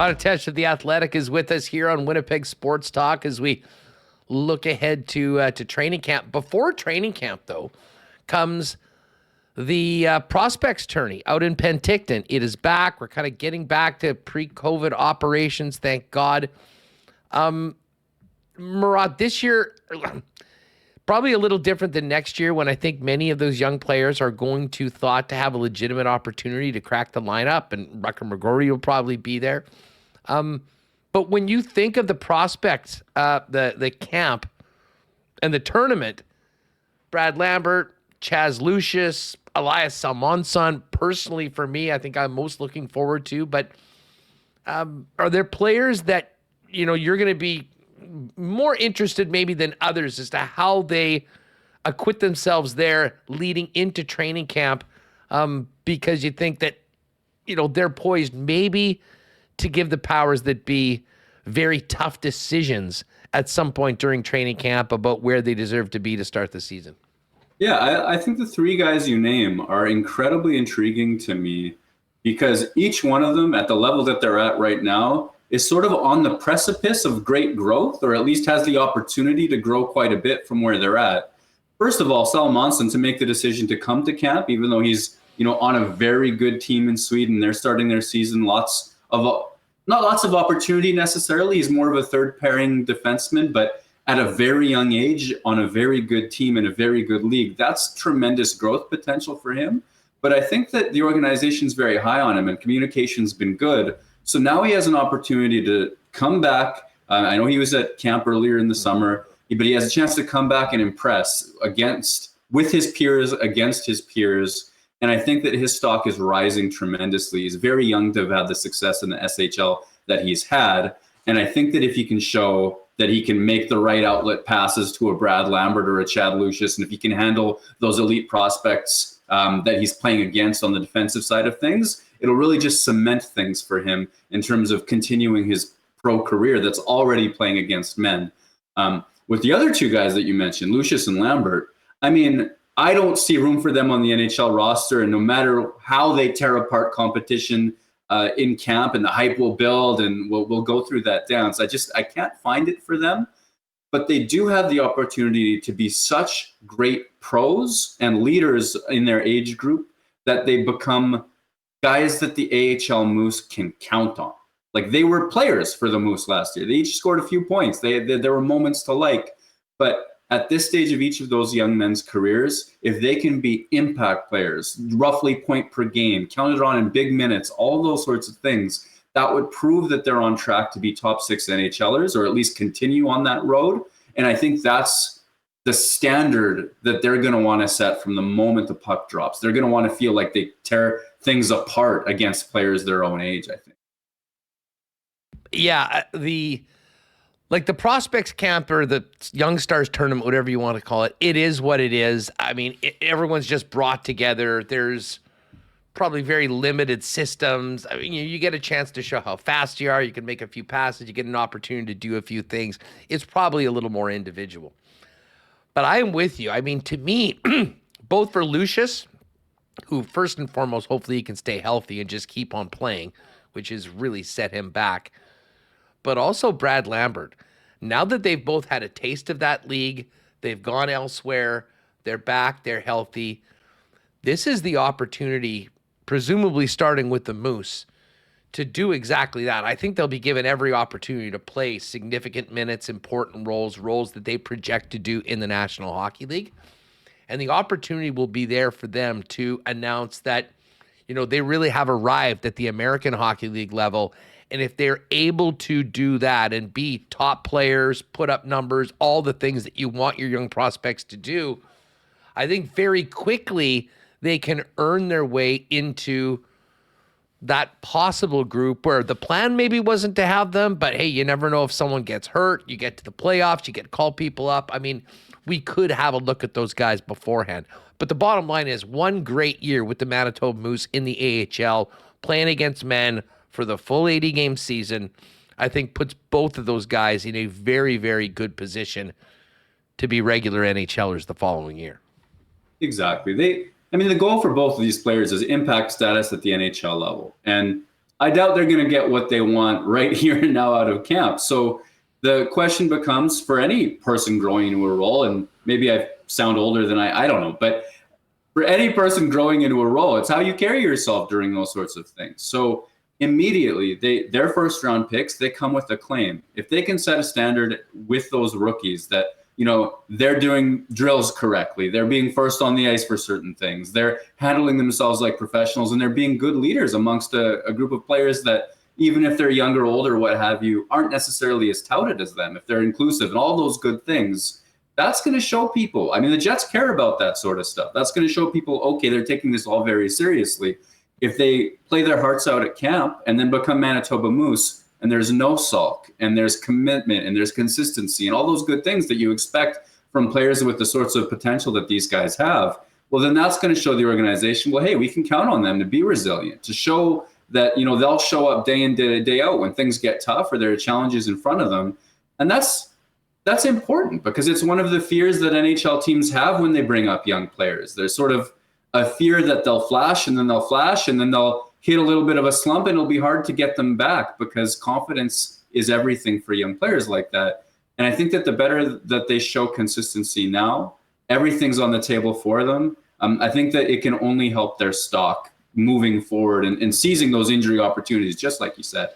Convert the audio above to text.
Murat of The Athletic is with us here on Winnipeg Sports Talk as we look ahead to training camp. Before training camp, though, comes the prospects tourney out in Penticton. It is back. We're kind of getting back to pre-COVID operations, thank God. Murat, this year, probably a little different than next year when I think many of those young players are going to thought to have a legitimate opportunity to crack the lineup, and Rucker McGrory will probably be there. But when you think of the prospects, the camp and the tournament, Brad Lambert, Chaz Lucius, Elias Salmonson, personally for me, I think I'm most looking forward to. But are there players that, you're going to be more interested maybe than others as to how they acquit themselves there leading into training camp, because you think that, they're poised maybe to give the powers that be very tough decisions at some point during training camp about where they deserve to be to start the season? Yeah, I think the three guys you name are incredibly intriguing to me because each one of them at the level that they're at right now is sort of on the precipice of great growth, or at least has the opportunity to grow quite a bit from where they're at. First of all, Salmonson to make the decision to come to camp, even though he's, on a very good team in Sweden. They're starting their season, not lots of opportunity necessarily. He's more of a third pairing defenseman, but at a very young age on a very good team in a very good league, that's tremendous growth potential for him. But I think that the organization's very high on him and communication's been good. So now he has an opportunity to come back. I know he was at camp earlier in the summer, but he has a chance to come back and impress with his peers, against his peers. And I think that his stock is rising tremendously. He's very young to have had the success in the SHL that he's had. And I think that if he can show that he can make the right outlet passes to a Brad Lambert or a Chad Lucius, and if he can handle those elite prospects that he's playing against on the defensive side of things, it'll really just cement things for him in terms of continuing his pro career that's already playing against men. With the other two guys that you mentioned, Lucius and Lambert, I don't see room for them on the NHL roster, and no matter how they tear apart competition in camp and the hype will build and we'll go through that dance, I can't find it for them. But they do have the opportunity to be such great pros and leaders in their age group that they become guys that the AHL Moose can count on. Like, they were players for the Moose last year. They each scored a few points. There were moments to like. But at this stage of each of those young men's careers, if they can be impact players, roughly point per game, counted on in big minutes, all those sorts of things, that would prove that they're on track to be top six NHLers, or at least continue on that road. And I think that's the standard that they're going to want to set from the moment the puck drops. They're going to want to feel like they tear things apart against players their own age, I think. Yeah, the prospects camp or the Young Stars tournament, whatever you want to call it, it is what it is. Everyone's just brought together. There's probably very limited systems. You get a chance to show how fast you are. You can make a few passes. You get an opportunity to do a few things. It's probably a little more individual. But I am with you. To me, both for Lucius, who first and foremost, hopefully he can stay healthy and just keep on playing, which has really set him back. But also Brad Lambert. Now that they've both had a taste of that league, they've gone elsewhere, they're back, they're healthy. This is the opportunity, presumably starting with the Moose, to do exactly that. I think they'll be given every opportunity to play significant minutes, important roles that they project to do in the National Hockey League. And the opportunity will be there for them to announce that, they really have arrived at the American Hockey League level. And if they're able to do that and be top players, put up numbers, all the things that you want your young prospects to do, I think very quickly they can earn their way into that possible group where the plan maybe wasn't to have them, but hey, you never know if someone gets hurt, you get to the playoffs, you get call people up. We could have a look at those guys beforehand. But the bottom line is one great year with the Manitoba Moose in the AHL, playing against men for the full 80-game season, I think puts both of those guys in a very, very good position to be regular NHLers the following year. Exactly. The goal for both of these players is impact status at the NHL level. And I doubt they're going to get what they want right here and now out of camp. So the question becomes for any person growing into a role, and maybe I sound older than I don't know, but for any person growing into a role, it's how you carry yourself during those sorts of things. So immediately, their first round picks, they come with a claim. If they can set a standard with those rookies that, they're doing drills correctly, they're being first on the ice for certain things, they're handling themselves like professionals, and they're being good leaders amongst a group of players that, even if they're younger, older, what have you, aren't necessarily as touted as them, if they're inclusive and all those good things, that's going to show people. I mean, the Jets care about that sort of stuff. That's going to show people, okay, they're taking this all very seriously. If they play their hearts out at camp and then become Manitoba Moose, and there's no sulk, and there's commitment, and there's consistency, and all those good things that you expect from players with the sorts of potential that these guys have, well, then that's going to show the organization, well, hey, we can count on them to be resilient, to show that, they'll show up day in, day out when things get tough or there are challenges in front of them. And that's important, because it's one of the fears that NHL teams have when they bring up young players. There's sort of a fear that they'll flash and then they'll hit a little bit of a slump, and it'll be hard to get them back, because confidence is everything for young players like that. And I think that the better that they show consistency now, everything's on the table for them. I think that it can only help their stock moving forward and seizing those injury opportunities, just like you said.